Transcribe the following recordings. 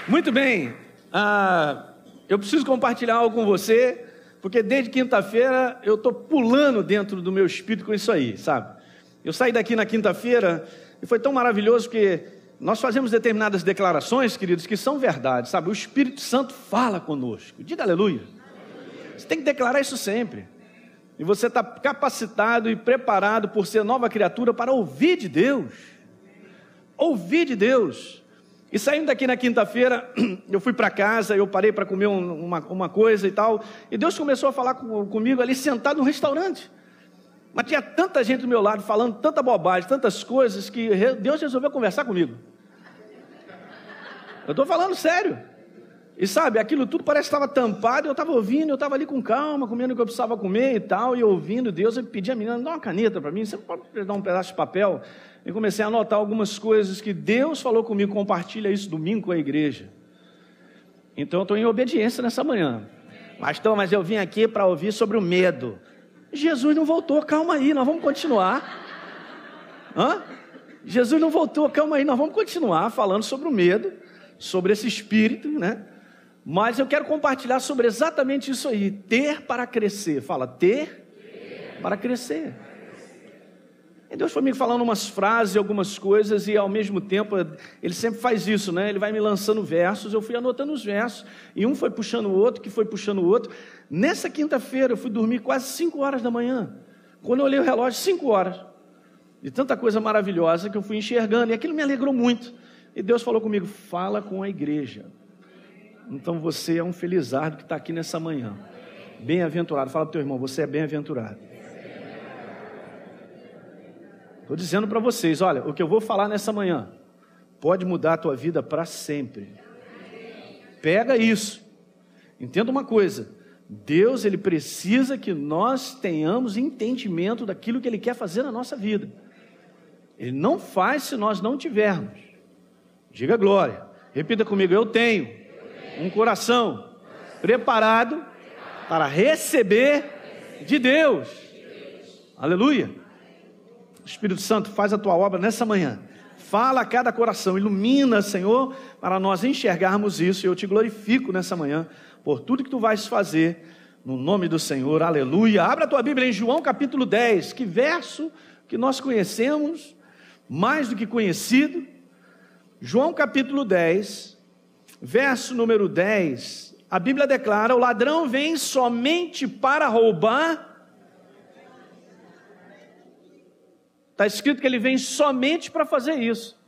Muito bem, eu preciso compartilhar algo com você, porque desde quinta-feira eu estou pulando dentro do meu espírito com isso aí, sabe? Eu saí daqui na quinta-feira e foi tão maravilhoso que nós fazemos determinadas declarações, queridos, que são verdade, sabe? O Espírito Santo fala conosco, diga aleluia. Você tem que declarar isso sempre. E você está capacitado e preparado por ser nova criatura para ouvir de Deus. Ouvir de Deus. E saindo daqui na quinta-feira, eu fui para casa, eu parei para comer uma coisa e tal, e Deus começou a falar comigo ali sentado no restaurante. Mas tinha tanta gente do meu lado falando tanta bobagem, tantas coisas, que Deus resolveu conversar comigo. Eu estou falando sério. E sabe, aquilo tudo parece que estava tampado, eu estava ouvindo, eu estava ali com calma, comendo o que eu precisava comer e tal, e ouvindo Deus. Eu pedi a menina, dá uma caneta para mim, você pode dar um pedaço de papel? E comecei a anotar algumas coisas que Deus falou comigo, compartilha isso domingo com a igreja. Então eu estou em obediência nessa manhã. Mas eu vim aqui para ouvir sobre o medo. Jesus não voltou, calma aí, nós vamos continuar. Jesus não voltou, calma aí, nós vamos continuar falando sobre o medo, sobre esse espírito, né? Mas eu quero compartilhar sobre exatamente isso aí, ter para crescer. Fala, ter para crescer. E Deus foi me falando umas frases, algumas coisas, e ao mesmo tempo, Ele sempre faz isso, né? Ele vai me lançando versos, eu fui anotando os versos, e um foi puxando o outro, que foi puxando o outro. Nessa quinta-feira, eu fui dormir quase 5 horas da manhã. Quando eu olhei o relógio, 5 horas. De tanta coisa maravilhosa que eu fui enxergando, e aquilo me alegrou muito. E Deus falou comigo, fala com a igreja. Então você é um felizardo que está aqui nessa manhã. Bem-aventurado, fala para o teu irmão, você é bem-aventurado. Estou dizendo para vocês, olha, o que eu vou falar nessa manhã pode mudar a tua vida para sempre. Pega isso. Entenda uma coisa, Deus, Ele precisa que nós tenhamos entendimento daquilo que Ele quer fazer na nossa vida. Ele não faz se nós não tivermos. Diga glória. Repita comigo, eu tenho um coração preparado para receber de Deus. Aleluia. Espírito Santo, faz a tua obra nessa manhã. Fala a cada coração, ilumina, Senhor, para nós enxergarmos isso. E eu te glorifico nessa manhã por tudo que tu vais fazer, no nome do Senhor, aleluia. Abra a tua Bíblia em João capítulo 10, que verso que nós conhecemos, mais do que conhecido. João capítulo 10, verso número 10, a Bíblia declara, o ladrão vem somente para roubar. Está escrito que ele vem somente para fazer isso.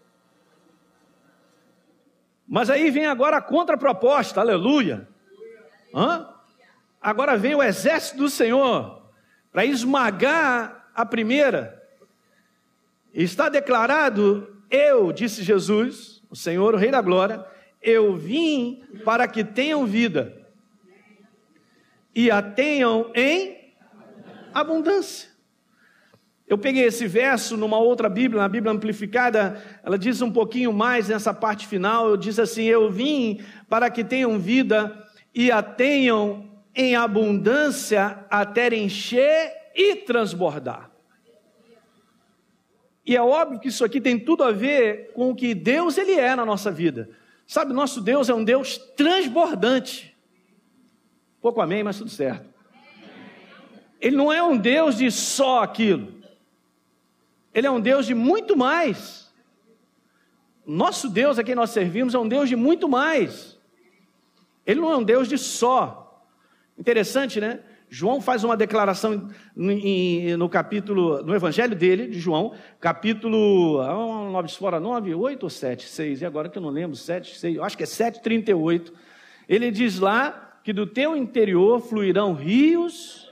Mas aí vem agora a contraproposta, aleluia. Agora vem o exército do Senhor para esmagar a primeira. Está declarado, eu, disse Jesus, o Senhor, o Rei da Glória, eu vim para que tenham vida e a tenham em abundância. Eu peguei esse verso numa outra Bíblia, na Bíblia Amplificada, ela diz um pouquinho mais nessa parte final, diz assim, eu vim para que tenham vida e a tenham em abundância até encher e transbordar. E é óbvio que isso aqui tem tudo a ver com o que Deus Ele é na nossa vida. Sabe, nosso Deus é um Deus transbordante. Pouco amém, mas tudo certo. Ele não é um Deus de só aquilo. Ele é um Deus de muito mais. Nosso Deus a quem nós servimos é um Deus de muito mais. Ele não é um Deus de só. Interessante, né? João faz uma declaração no capítulo, no evangelho dele, de João, capítulo 9, 8 ou 7, 6, e agora que eu não lembro, 7, 6, eu acho que é 7:38. Ele diz lá que do teu interior fluirão rios,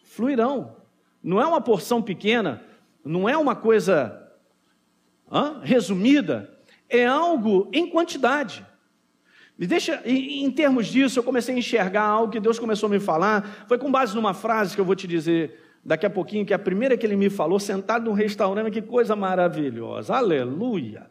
fluirão. Não é uma porção pequena, não é uma coisa resumida, é algo em quantidade. Me deixa, em termos disso, eu comecei a enxergar algo que Deus começou a me falar, foi com base numa frase que eu vou te dizer daqui a pouquinho, que é a primeira que ele me falou, sentado num restaurante, que coisa maravilhosa, aleluia.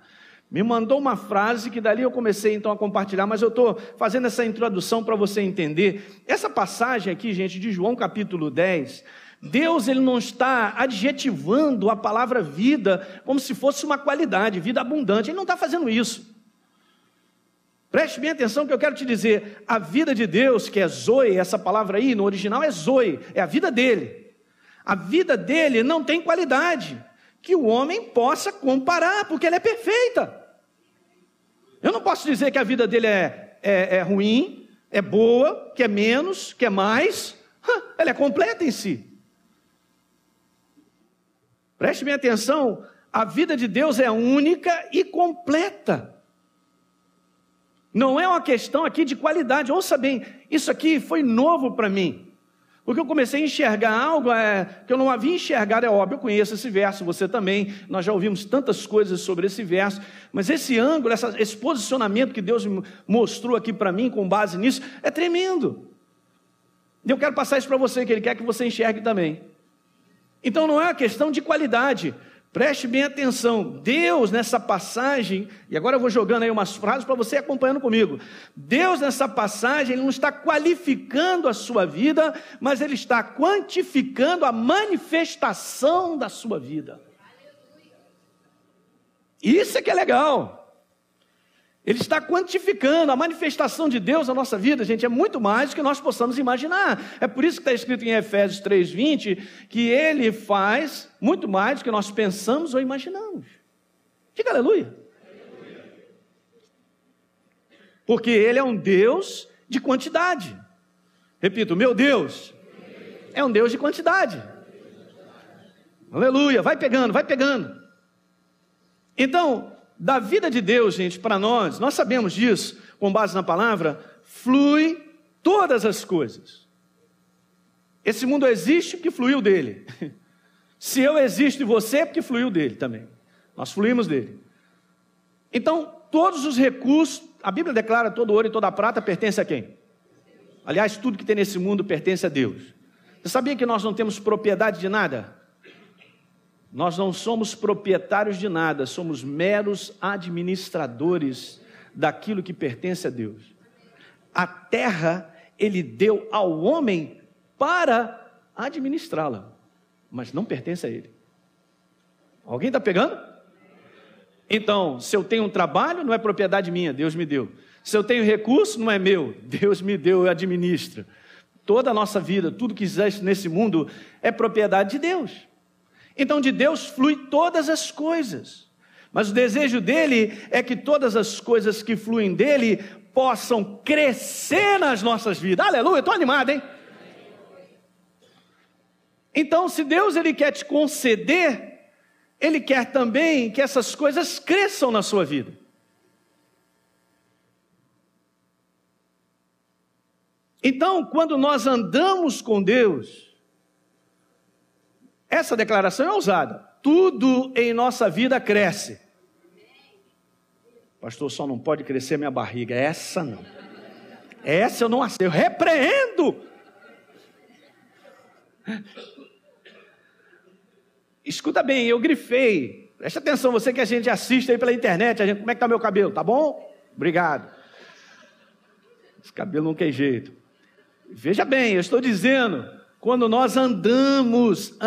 Me mandou uma frase que dali eu comecei então a compartilhar, mas eu estou fazendo essa introdução para você entender. Essa passagem aqui, gente, de João capítulo 10, Deus ele não está adjetivando a palavra vida como se fosse uma qualidade, vida abundante, Ele não está fazendo isso. Preste bem atenção que eu quero te dizer, a vida de Deus, que é Zoe, essa palavra aí no original é Zoe, é a vida dele. A vida dele não tem qualidade que o homem possa comparar, porque ela é perfeita. Eu não posso dizer que a vida dele é ruim, é boa, que é menos, que é mais. Ela é completa em si. Preste bem atenção, a vida de Deus é única e completa. Não é uma questão aqui de qualidade. Ouça bem, isso aqui foi novo para mim. Porque eu comecei a enxergar algo que eu não havia enxergado, é óbvio, eu conheço esse verso, você também, nós já ouvimos tantas coisas sobre esse verso, mas esse ângulo, esse posicionamento que Deus mostrou aqui para mim, com base nisso, é tremendo. E eu quero passar isso para você, que Ele quer que você enxergue também. Então não é uma questão de qualidade. Preste bem atenção, Deus nessa passagem, e agora eu vou jogando aí umas frases para você acompanhando comigo. Deus nessa passagem, Ele não está qualificando a sua vida, mas Ele está quantificando a manifestação da sua vida. Isso é que é legal. Ele está quantificando a manifestação de Deus na nossa vida, gente, é muito mais do que nós possamos imaginar. É por isso que está escrito em Efésios 3:20, que Ele faz muito mais do que nós pensamos ou imaginamos. Diga aleluia. Porque Ele é um Deus de quantidade. Repito, meu Deus é um Deus de quantidade. Aleluia, vai pegando, vai pegando. Então, da vida de Deus, gente, para nós sabemos disso, com base na palavra, flui todas as coisas. Esse mundo existe porque fluiu dele. Se eu existo e você, é porque fluiu dele também. Nós fluímos dele. Então, todos os recursos, a Bíblia declara, todo ouro e toda prata pertence a quem? Aliás, tudo que tem nesse mundo pertence a Deus. Você sabia que nós não temos propriedade de nada? Nós não somos proprietários de nada, somos meros administradores daquilo que pertence a Deus. A terra Ele deu ao homem para administrá-la, mas não pertence a ele. Alguém está pegando? Então, se eu tenho um trabalho, não é propriedade minha, Deus me deu. Se eu tenho recurso, não é meu, Deus me deu, eu administro. Toda a nossa vida, tudo que existe nesse mundo é propriedade de Deus. Então de Deus flui todas as coisas, mas o desejo dele é que todas as coisas que fluem dele possam crescer nas nossas vidas. Aleluia, estou animado, hein? Então se Deus Ele quer te conceder, Ele quer também que essas coisas cresçam na sua vida. Então quando nós andamos com Deus, essa declaração é ousada. Tudo em nossa vida cresce. Pastor, só não pode crescer minha barriga. Essa não. Essa eu não aceito. Eu repreendo. Escuta bem, eu grifei. Presta atenção, você que a gente assiste aí pela internet. Como é que está meu cabelo? Tá bom? Obrigado. Esse cabelo não tem jeito. Veja bem, eu estou dizendo... Quando nós andamos,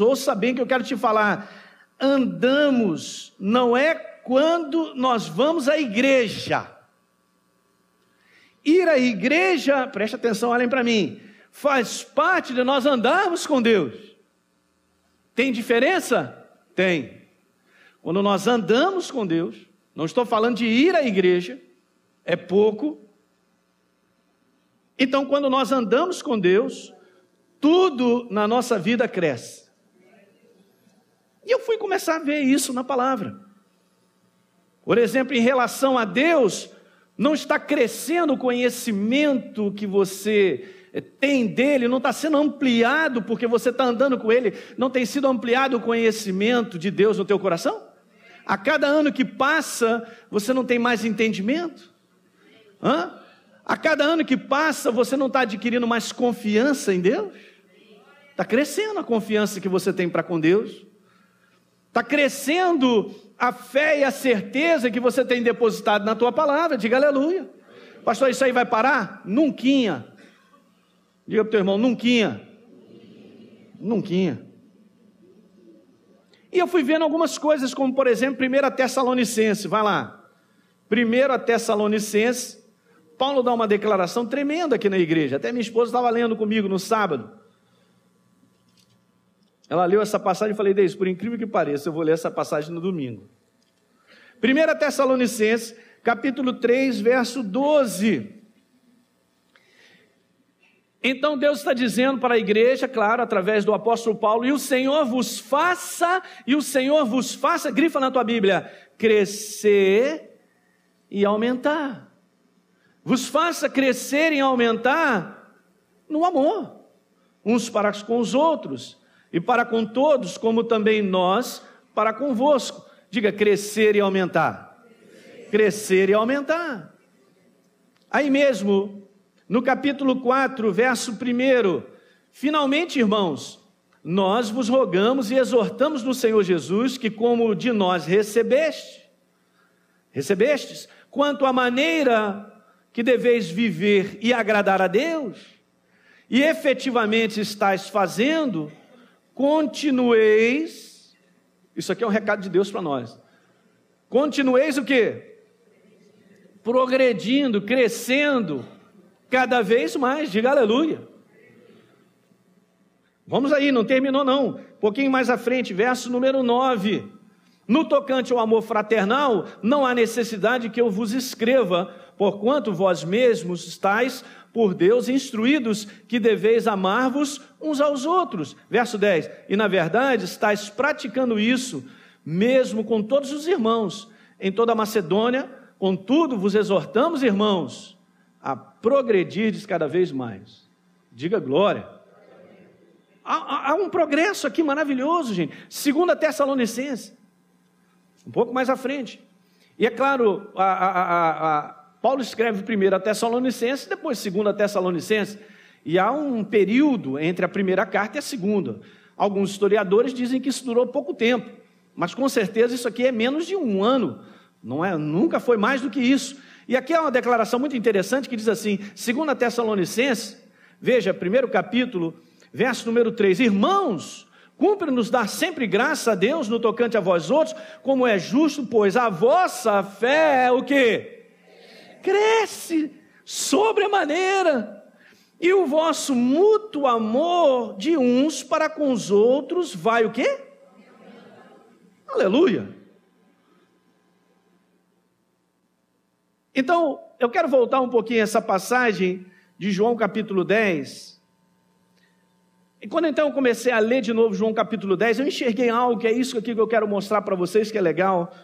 ouça bem que eu quero te falar, andamos, não é quando nós vamos à igreja. Ir à igreja, preste atenção, olhem para mim, faz parte de nós andarmos com Deus. Tem diferença? Tem. Quando nós andamos com Deus, não estou falando de ir à igreja, é pouco. Então, quando nós andamos com Deus, tudo na nossa vida cresce. E eu fui começar a ver isso na palavra. Por exemplo, em relação a Deus, não está crescendo o conhecimento que você tem dele, não está sendo ampliado porque você está andando com ele, não tem sido ampliado o conhecimento de Deus no teu coração? A cada ano que passa, você não tem mais entendimento? A cada ano que passa, você não está adquirindo mais confiança em Deus? Está crescendo a confiança que você tem para com Deus? Está crescendo a fé e a certeza que você tem depositado na tua palavra? Diga aleluia. Pastor, isso aí vai parar? Nunquinha. Diga para o teu irmão, nunquinha. Nunquinha. E eu fui vendo algumas coisas, como por exemplo, 1 Tessalonicenses, vai lá. 1 Tessalonicenses, Paulo dá uma declaração tremenda aqui na igreja. Até minha esposa estava lendo comigo no sábado. Ela leu essa passagem e falei, Deus, por incrível que pareça, eu vou ler essa passagem no domingo. 1 Tessalonicenses, capítulo 3, verso 12. Então Deus está dizendo para a igreja, claro, através do apóstolo Paulo, e o Senhor vos faça, grifa na tua Bíblia, crescer e aumentar. Vos faça crescer e aumentar no amor, uns para com os outros, e para com todos, como também nós para convosco. Diga, crescer e aumentar. Crescer e aumentar. Aí mesmo, no capítulo 4, verso 1, finalmente, irmãos, nós vos rogamos e exortamos no Senhor Jesus, que como de nós recebestes, quanto à maneira que deveis viver e agradar a Deus, e efetivamente estáis fazendo, continueis, isso aqui é um recado de Deus para nós, continueis o quê? Progredindo, crescendo, cada vez mais, diga aleluia. Vamos aí, não terminou não, um pouquinho mais à frente, verso número 9, no tocante ao amor fraternal, não há necessidade que eu vos escreva, porquanto vós mesmos estáis por Deus instruídos que deveis amar-vos uns aos outros. Verso 10, e na verdade estáis praticando isso, mesmo com todos os irmãos, em toda a Macedônia, contudo vos exortamos, irmãos, a progredirdes cada vez mais. Diga glória. Há um progresso aqui maravilhoso, gente. 2 Tessalonicenses, um pouco mais à frente. E é claro, Paulo escreve 1 Tessalonicenses, depois 2 Tessalonicenses, e há um período entre a primeira carta e a segunda. Alguns historiadores dizem que isso durou pouco tempo, mas com certeza isso aqui é menos de um ano, nunca foi mais do que isso. E aqui é uma declaração muito interessante que diz assim, 2 Tessalonicenses, veja, 1º capítulo, verso número 3, irmãos, cumpre-nos dar sempre graça a Deus no tocante a vós outros, como é justo, pois a vossa fé é o quê? Cresce sobremaneira, e o vosso mútuo amor de uns para com os outros vai o quê? Aleluia! Então, eu quero voltar um pouquinho a essa passagem de João capítulo 10, e quando então eu comecei a ler de novo João capítulo 10, eu enxerguei algo que é isso aqui que eu quero mostrar para vocês, que é legal.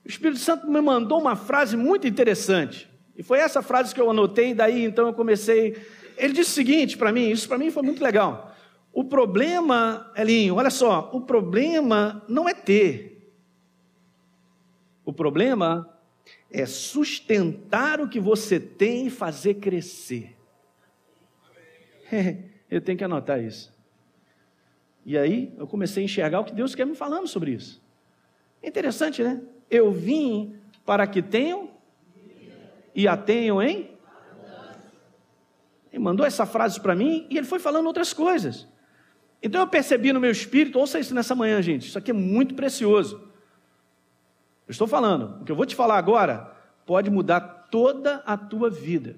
O Espírito Santo me mandou uma frase muito interessante, e foi essa frase que eu anotei, e daí então eu comecei, ele disse o seguinte para mim, isso para mim foi muito legal, o problema, Elinho, olha só, o problema não é ter, o problema é sustentar o que você tem e fazer crescer. Eu tenho que anotar isso. E aí eu comecei a enxergar o que Deus quer me falando sobre isso. É interessante, né? Eu vim para que tenham e a tenham em... Ele mandou essa frase para mim e ele foi falando outras coisas. Então eu percebi no meu espírito, ouça isso nessa manhã, gente, isso aqui é muito precioso. Eu estou falando, o que eu vou te falar agora pode mudar toda a tua vida.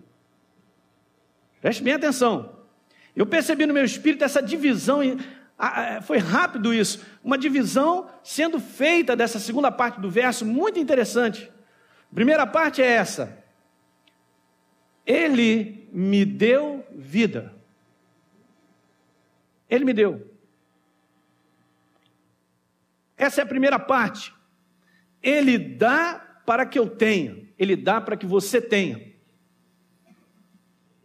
Preste bem atenção. Eu percebi no meu espírito essa divisão, foi rápido isso, uma divisão sendo feita dessa segunda parte do verso, muito interessante. A primeira parte é essa: Ele me deu vida. Ele me deu. Essa é a primeira parte. Ele dá para que eu tenha, Ele dá para que você tenha.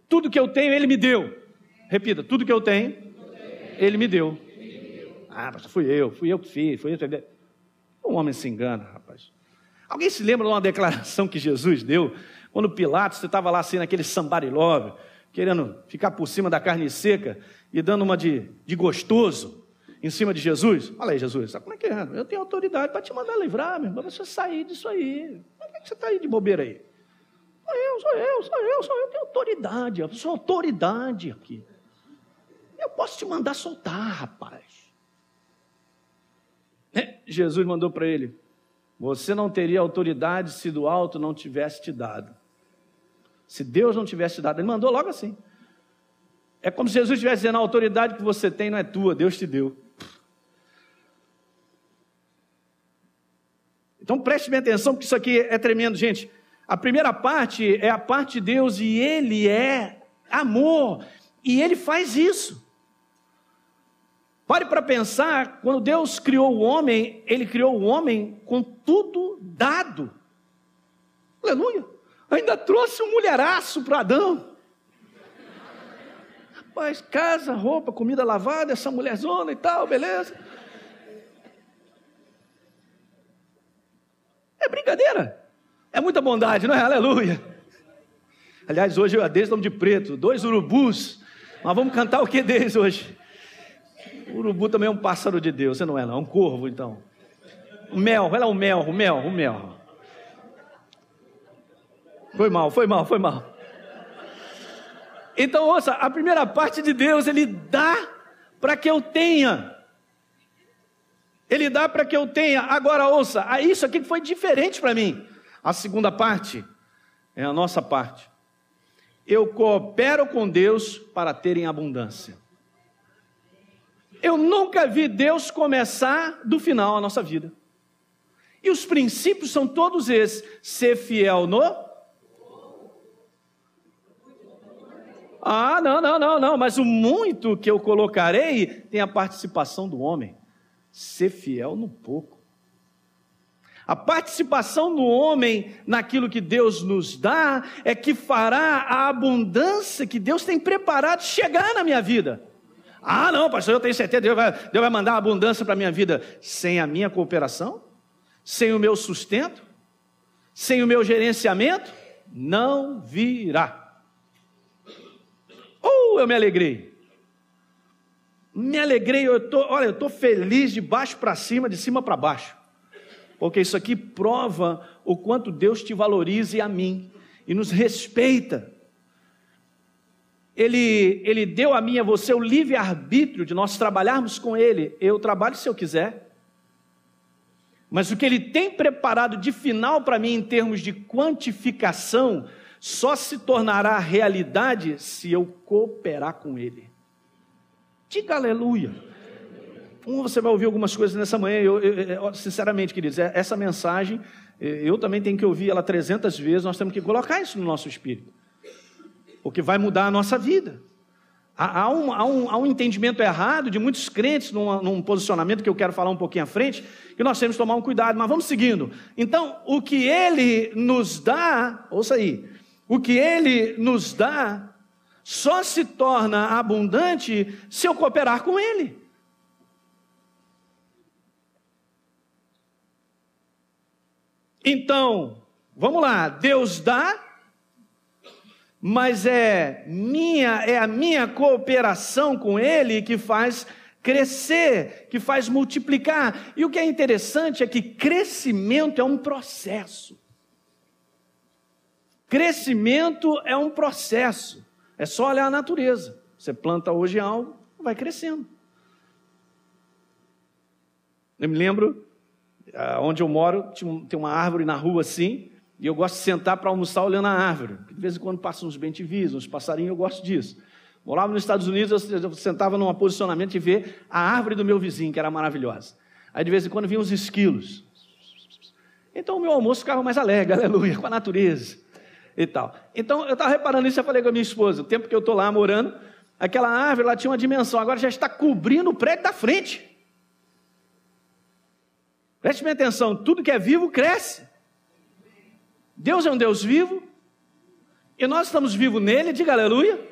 Tudo que eu tenho, Ele me deu. Repita, tudo que eu tenho, Ele me deu. Ah, mas fui eu que fiz, fui eu que fiz. Um homem se engana, rapaz. Alguém se lembra de uma declaração que Jesus deu, quando Pilatos, você estava lá assim naquele somebody love, querendo ficar por cima da carne seca, e dando uma de gostoso em cima de Jesus? Olha aí, Jesus, sabe como é que é? Eu tenho autoridade para te mandar livrar, meu irmão, para você sair disso aí. Por que você está aí de bobeira aí? Sou eu, tenho autoridade, eu sou autoridade aqui. Eu posso te mandar soltar, rapaz. Jesus mandou para ele: Você não teria autoridade se do alto não tivesse te dado. Se Deus não tivesse te dado, ele mandou logo assim. É como se Jesus estivesse dizendo, a autoridade que você tem não é tua, Deus te deu. Então preste bem atenção, porque isso aqui é tremendo, gente. A primeira parte é a parte de Deus e Ele é amor. E Ele faz isso. Pare para pensar, quando Deus criou o homem, Ele criou o homem com tudo dado. Aleluia. Ainda trouxe um mulheraço para Adão. Rapaz, casa, roupa, comida lavada, essa mulherzona e tal, beleza. É brincadeira. É muita bondade, não é? Aleluia. Aliás, hoje eu e a Deise estamos de preto, 2 urubus. Mas vamos cantar o que deles hoje? O urubu também é um pássaro de Deus, você não é não, é um corvo então. O mel, vai lá o mel. Foi mal. Então ouça, a primeira parte de Deus, Ele dá para que eu tenha. Ele dá para que eu tenha. Agora ouça, isso aqui foi diferente para mim. A segunda parte é a nossa parte. Eu coopero com Deus para ter em abundância. Eu nunca vi Deus começar do final a nossa vida. E os princípios são todos esses. Ser fiel no... não. Mas o muito que eu colocarei tem a participação do homem. Ser fiel no pouco. A participação do homem naquilo que Deus nos dá é que fará a abundância que Deus tem preparado chegar na minha vida. Não, pastor, eu tenho certeza, Deus vai mandar abundância para a minha vida. Sem a minha cooperação, sem o meu sustento, sem o meu gerenciamento, não virá. Eu me alegrei. Eu estou feliz de baixo para cima, de cima para baixo. Porque isso aqui prova o quanto Deus te valoriza e a mim, e nos respeita. Ele deu a mim e a você o livre-arbítrio de nós trabalharmos com Ele. Eu trabalho se eu quiser. Mas o que Ele tem preparado de final para mim em termos de quantificação, só se tornará realidade se eu cooperar com Ele. Diga aleluia. Você vai ouvir algumas coisas nessa manhã, eu sinceramente, queridos, essa mensagem, eu também tenho que ouvir ela 300 vezes, nós temos que colocar isso no nosso espírito. Porque vai mudar a nossa vida. Há um entendimento errado de muitos crentes num posicionamento que eu quero falar um pouquinho à frente, que nós temos que tomar um cuidado, mas vamos seguindo. Então, o que Ele nos dá, ouça aí, o que Ele nos dá só se torna abundante se eu cooperar com Ele. Então, vamos lá, Deus dá, mas é a minha cooperação com Ele que faz crescer, que faz multiplicar. E o que é interessante é que crescimento é um processo. Crescimento é um processo. É só olhar a natureza. Você planta hoje algo, vai crescendo. Eu me lembro, onde eu moro, tem uma árvore na rua assim, e eu gosto de sentar para almoçar olhando a árvore. De vez em quando passam uns bem-te-vis, uns passarinhos, eu gosto disso. Morava nos Estados Unidos, eu sentava num posicionamento de ver a árvore do meu vizinho, que era maravilhosa. Aí de vez em quando vinham os esquilos. Então o meu almoço ficava mais alegre, aleluia, com a natureza e tal. Então eu estava reparando isso, eu falei com a minha esposa, o tempo que eu estou lá morando, aquela árvore lá tinha uma dimensão, agora já está cobrindo o prédio da frente. Preste bem atenção, tudo que é vivo cresce. Deus é um Deus vivo, e nós estamos vivos nele, diga aleluia.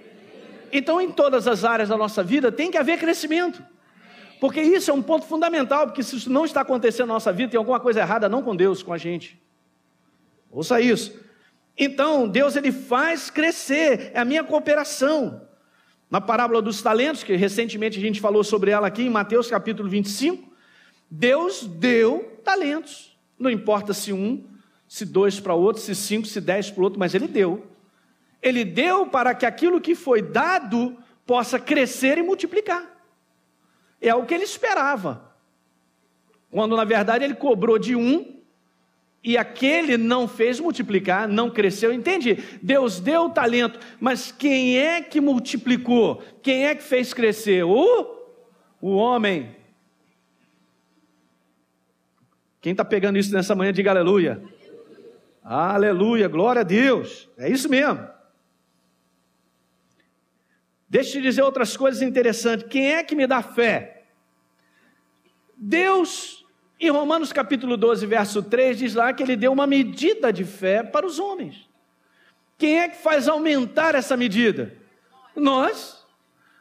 Então em todas as áreas da nossa vida tem que haver crescimento, porque isso é um ponto fundamental, porque se isso não está acontecendo na nossa vida, tem alguma coisa errada não com Deus, com a gente. Ouça isso. Então Deus ele faz crescer, é a minha cooperação. Na parábola dos talentos, que recentemente a gente falou sobre ela aqui em Mateus capítulo 25, Deus deu talentos, não importa se 1, se 2 para outro, se 5, se 10 para o outro, mas Ele deu. Ele deu para que aquilo que foi dado possa crescer e multiplicar. É o que Ele esperava. Quando na verdade Ele cobrou de 1 e aquele não fez multiplicar, não cresceu. Entende? Deus deu o talento, mas quem é que multiplicou? Quem é que fez crescer? O homem. Quem está pegando isso nessa manhã, diga aleluia. Aleluia, glória a Deus. É isso mesmo. Deixa eu te dizer outras coisas interessantes. Quem é que me dá fé? Deus, em Romanos capítulo 12, verso 3, diz lá que Ele deu uma medida de fé para os homens. Quem é que faz aumentar essa medida? Nós.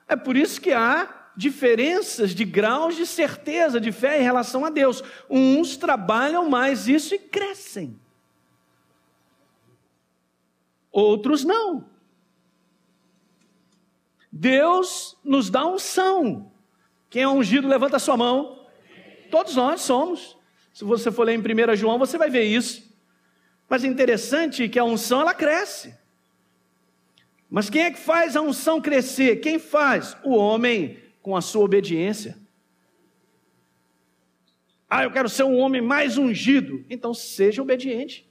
É por isso que há diferenças de graus de certeza, de fé em relação a Deus. Uns trabalham mais isso e crescem. Outros não. Deus nos dá unção. Quem é ungido, levanta a sua mão. Todos nós somos. Se você for ler em 1 João, você vai ver isso. Mas é interessante que a unção, ela cresce. Mas quem é que faz a unção crescer? Quem faz? O homem, com a sua obediência. Eu quero ser um homem mais ungido. Então seja obediente.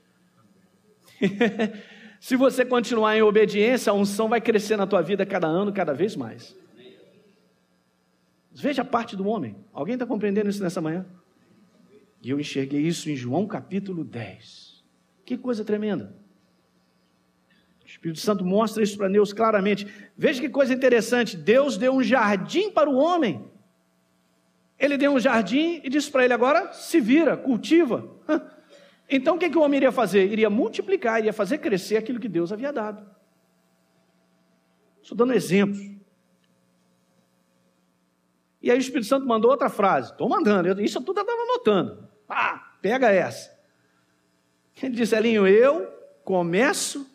Se você continuar em obediência, a unção vai crescer na tua vida cada ano, cada vez mais. Veja a parte do homem. Alguém está compreendendo isso nessa manhã? E eu enxerguei isso em João capítulo 10. Que coisa tremenda. O Espírito Santo mostra isso para Deus claramente. Veja que coisa interessante. Deus deu um jardim para o homem. Ele deu um jardim e disse para ele: agora se vira, cultiva. Então o que o homem iria fazer? Iria multiplicar, iria fazer crescer aquilo que Deus havia dado. Estou dando exemplos. E aí o Espírito Santo mandou outra frase. Estou mandando, isso tudo eu estava anotando. Pega essa. Ele disse: Elinho, eu começo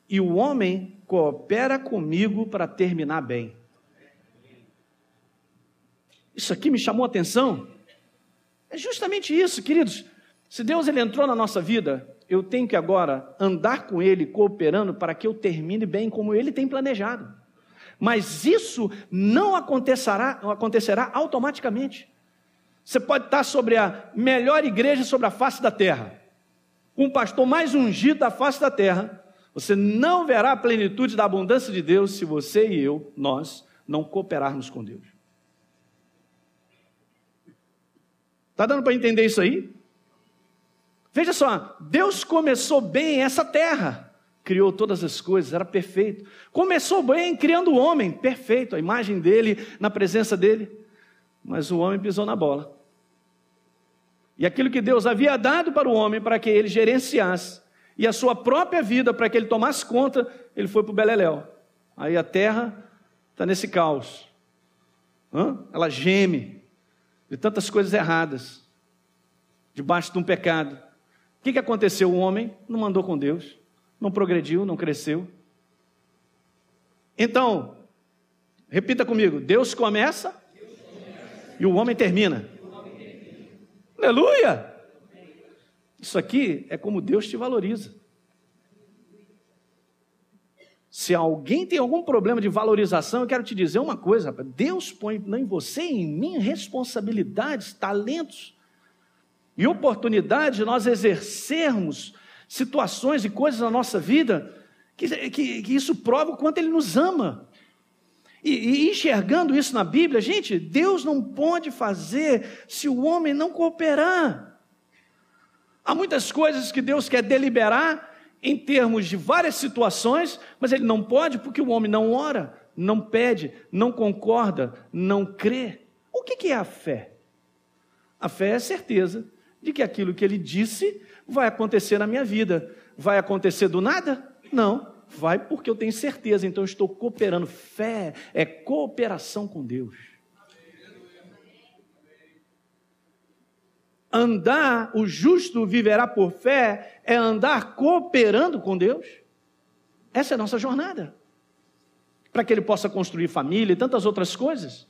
e o homem coopera comigo para terminar bem. Isso aqui me chamou a atenção. É justamente isso, queridos. Se Deus ele entrou na nossa vida, eu tenho que agora andar com Ele, cooperando para que eu termine bem como Ele tem planejado. Mas isso não acontecerá automaticamente. Você pode estar sobre a melhor igreja sobre a face da terra, com o pastor mais ungido da face da terra. Você não verá a plenitude da abundância de Deus se você e eu, nós, não cooperarmos com Deus. Está dando para entender isso aí? Veja só, Deus começou bem essa terra, criou todas as coisas, era perfeito. Começou bem criando o homem, perfeito, a imagem dele, na presença dele. Mas o homem pisou na bola. E aquilo que Deus havia dado para o homem, para que ele gerenciasse, e a sua própria vida, para que ele tomasse conta, ele foi para o beleléu. Aí a terra está nesse caos. Ela geme de tantas coisas erradas, debaixo de um pecado. O que aconteceu? O homem não andou com Deus, não progrediu, não cresceu. Então, repita comigo: Deus começa e o homem termina. Aleluia! Isso aqui é como Deus te valoriza. Se alguém tem algum problema de valorização, eu quero te dizer uma coisa: Deus põe em você e em mim responsabilidades, talentos e oportunidade de nós exercermos situações e coisas na nossa vida, que isso prova o quanto Ele nos ama. E enxergando isso na Bíblia, gente, Deus não pode fazer se o homem não cooperar. Há muitas coisas que Deus quer deliberar em termos de várias situações, mas Ele não pode porque o homem não ora, não pede, não concorda, não crê. O que é a fé? A fé é a certeza de que aquilo que Ele disse vai acontecer na minha vida. Vai acontecer do nada? Não, vai porque eu tenho certeza, então eu estou cooperando. Fé é cooperação com Deus. Andar, o justo viverá por fé, é andar cooperando com Deus. Essa é a nossa jornada. Para que ele possa construir família e tantas outras coisas.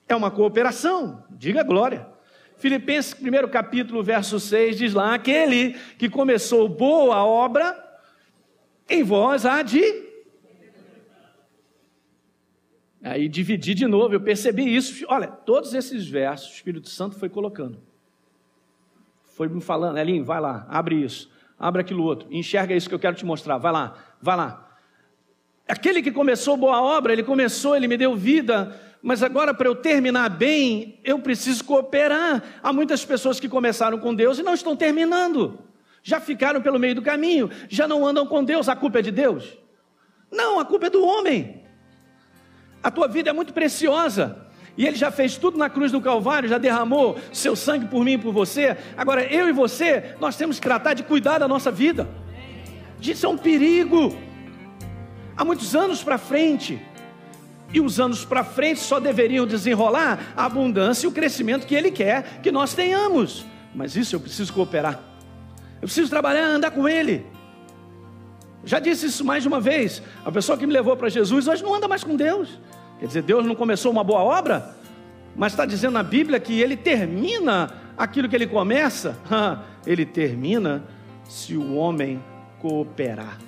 É uma cooperação, diga glória. Filipenses 1 capítulo, verso 6, diz lá: aquele que começou boa obra, em vós há de... Aí dividi de novo, eu percebi isso. Olha, todos esses versos, o Espírito Santo foi colocando. foi me falando, Elinho, vai lá, abre isso, abre aquilo outro, enxerga isso que eu quero te mostrar, vai lá, vai lá. Aquele que começou boa obra, ele me deu vida, mas agora para eu terminar bem, eu preciso cooperar. Há muitas pessoas que começaram com Deus e não estão terminando, já ficaram pelo meio do caminho, já não andam com Deus. A culpa é de Deus? Não, a culpa é do homem. A tua vida é muito preciosa, e Ele já fez tudo na cruz do Calvário, já derramou seu sangue por mim e por você. Agora eu e você, nós temos que tratar de cuidar da nossa vida. Isso é um perigo. Há muitos anos para frente, e os anos para frente só deveriam desenrolar a abundância e o crescimento que Ele quer que nós tenhamos. Mas isso eu preciso cooperar, eu preciso trabalhar, andar com Ele. Já disse isso mais de uma vez. A pessoa que me levou para Jesus hoje não anda mais com Deus. Quer dizer, Deus não começou uma boa obra, mas está dizendo na Bíblia que Ele termina aquilo que Ele começa. Ele termina se o homem cooperar.